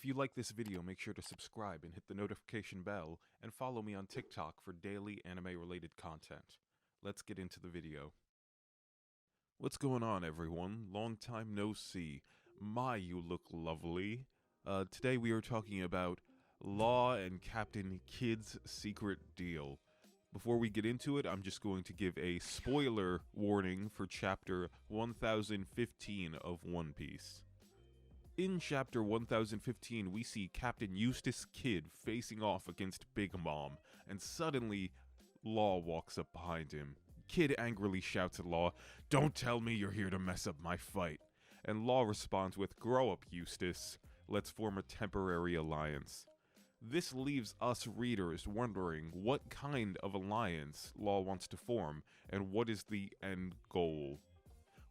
If you like this video, make sure to subscribe and hit the notification bell, and follow me on TikTok for daily anime-related content. Let's get into the video. What's going on, everyone? Long time no see. My, you look lovely. Today we are talking about Law and Captain Kidd's secret deal. Before we get into it, I'm just going to give a spoiler warning for chapter 1015 of One Piece. In chapter 1015, we see Captain Eustass Kidd facing off against Big Mom, and suddenly, Law walks up behind him. Kidd angrily shouts at Law, "Don't tell me you're here to mess up my fight." And Law responds with, "Grow up, Eustass. Let's form a temporary alliance." This leaves us readers wondering what kind of alliance Law wants to form, and what is the end goal.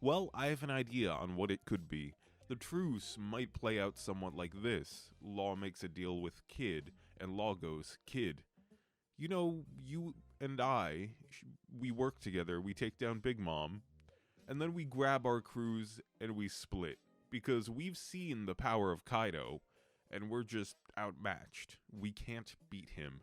Well, I have an idea on what it could be. The truce might play out somewhat like this. Law makes a deal with Kidd, and Law goes, "Kidd, you know, you and we work together, we take down Big Mom, and then we grab our crews and we split, because we've seen the power of Kaido, and we're just outmatched. We can't beat him."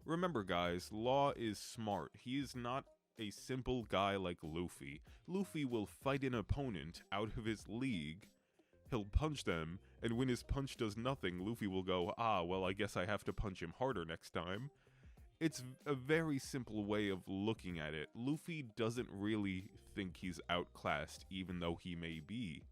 Remember, guys, Law is smart. He is not a simple guy like Luffy. Luffy will fight an opponent out of his league. He'll punch them, and when his punch does nothing, Luffy will go, well, I guess I have to punch him harder next time. It's a very simple way of looking at it. Luffy doesn't really think he's outclassed, even though he may be.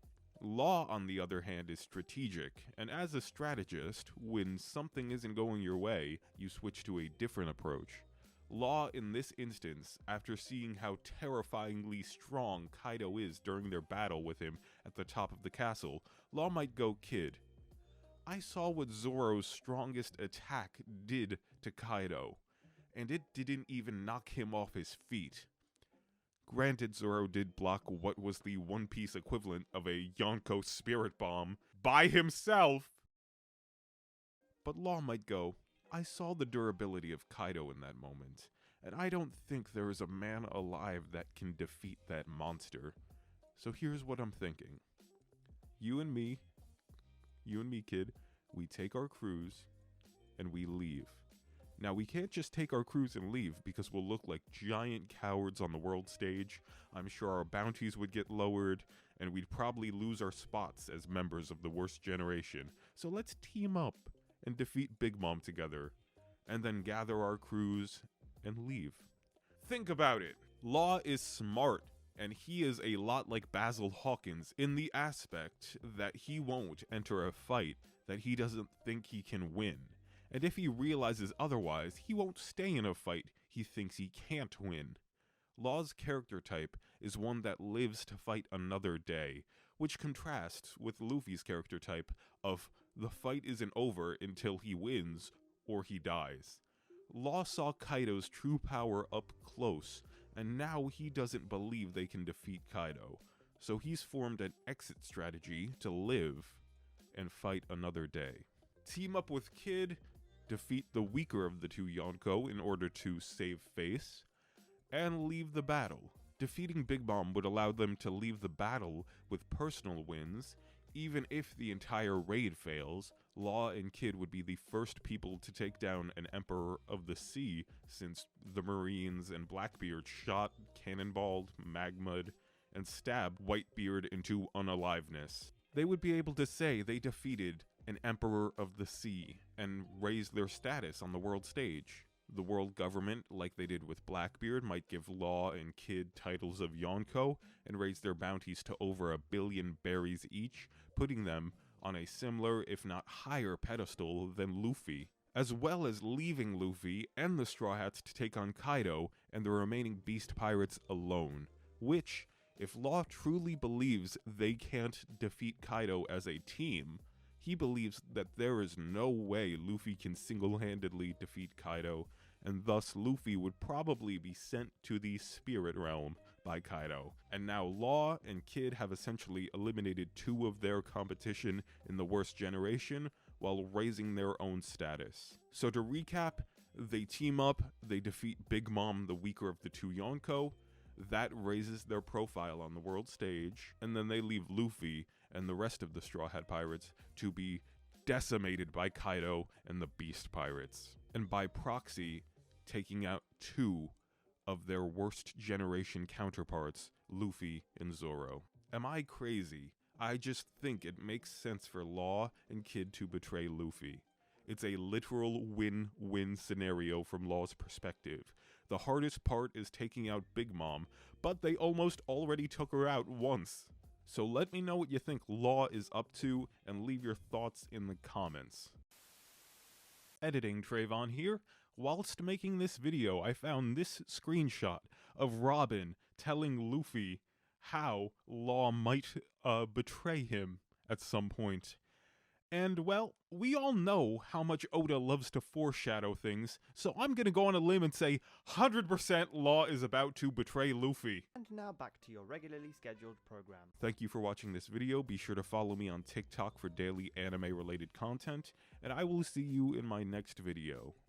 Law, on the other hand, is strategic, and as a strategist, when something isn't going your way, you switch to a different approach. Law, in this instance, after seeing how terrifyingly strong Kaido is during their battle with him at the top of the castle, Law might go, "Kidd, I saw what Zoro's strongest attack did to Kaido, and it didn't even knock him off his feet. Granted, Zoro did block what was the One Piece equivalent of a Yonko spirit bomb by himself." But Law might go, "I saw the durability of Kaido in that moment, and I don't think there is a man alive that can defeat that monster. So here's what I'm thinking. You and me, Kidd, we take our crews, and we leave. Now, we can't just take our crews and leave, because we'll look like giant cowards on the world stage. I'm sure our bounties would get lowered, and we'd probably lose our spots as members of the worst generation. So let's team up and defeat Big Mom together, and then gather our crews and leave." Think about it. Law is smart, and he is a lot like Basil Hawkins in the aspect that he won't enter a fight that he doesn't think he can win. And if he realizes otherwise, he won't stay in a fight he thinks he can't win. Law's character type is one that lives to fight another day, which contrasts with Luffy's character type of the fight isn't over until he wins or he dies. Law saw Kaido's true power up close, and now he doesn't believe they can defeat Kaido, so he's formed an exit strategy to live and fight another day. Team up with Kidd, defeat the weaker of the two Yonko in order to save face, and leave the battle. Defeating Big Mom would allow them to leave the battle with personal wins. Even if the entire raid fails, Law and Kidd would be the first people to take down an Emperor of the Sea, since the Marines and Blackbeard shot, cannonballed, magma'd, and stabbed Whitebeard into unaliveness. They would be able to say they defeated an Emperor of the Sea and raise their status on the world stage. The world government, like they did with Blackbeard, might give Law and Kidd titles of Yonko and raise their bounties to over 1 billion berries each, putting them on a similar, if not higher, pedestal than Luffy, as well as leaving Luffy and the Strawhats to take on Kaido and the remaining beast pirates alone, which, if Law truly believes they can't defeat Kaido as a team, he believes that there is no way Luffy can single-handedly defeat Kaido, and thus Luffy would probably be sent to the Spirit Realm by Kaido. And now Law and Kidd have essentially eliminated 2 of their competition in the worst generation while raising their own status. So to recap, they team up, they defeat Big Mom, the weaker of the 2 Yonko. That raises their profile on the world stage, and then they leave Luffy and the rest of the Straw Hat Pirates to be decimated by Kaido and the Beast Pirates, and by proxy, taking out 2 of their worst generation counterparts, Luffy and Zoro. Am I crazy? I just think it makes sense for Law and Kid to betray Luffy. It's a literal win-win scenario from Law's perspective. The hardest part is taking out Big Mom, but they almost already took her out once. So let me know what you think Law is up to, and leave your thoughts in the comments. Editing Trevon here. Whilst making this video, I found this screenshot of Robin telling Luffy how Law might betray him at some point. And, well, we all know how much Oda loves to foreshadow things, so I'm gonna go on a limb and say 100% Law is about to betray Luffy. And now back to your regularly scheduled program. Thank you for watching this video. Be sure to follow me on TikTok for daily anime-related content, and I will see you in my next video.